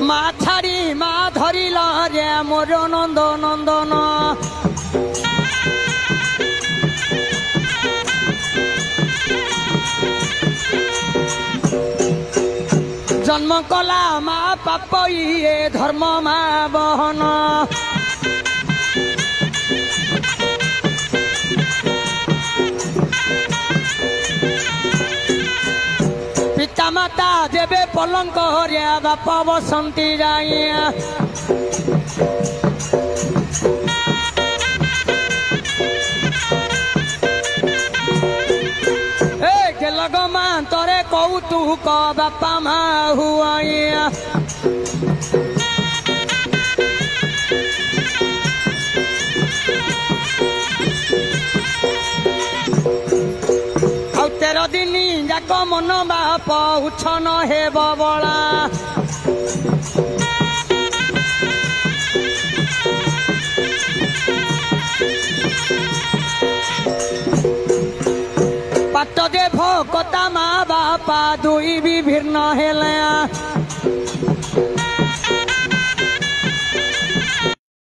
মা ছাড়ি মা ধরিল রে মোর নন্দ নন্দন জন্ম কলা মা পাপ ইয়ে ধর্ম মা বহন পিতা মাতা যেবে পলঙ্ক হরিয়া বাপ বসন্তি যাইয়া লগমা তরে কৌতুক বাপা মা হুয়াইয়া ଆଉ 13 ଦିନ ଯାକ ମନ ବାପ ଉଛନ ହେବ ବଳା ପାଟ ଦେ ଭକତା ମା ବାପା ଦୁଇ ବିଭିନ୍ନ ହେଲେ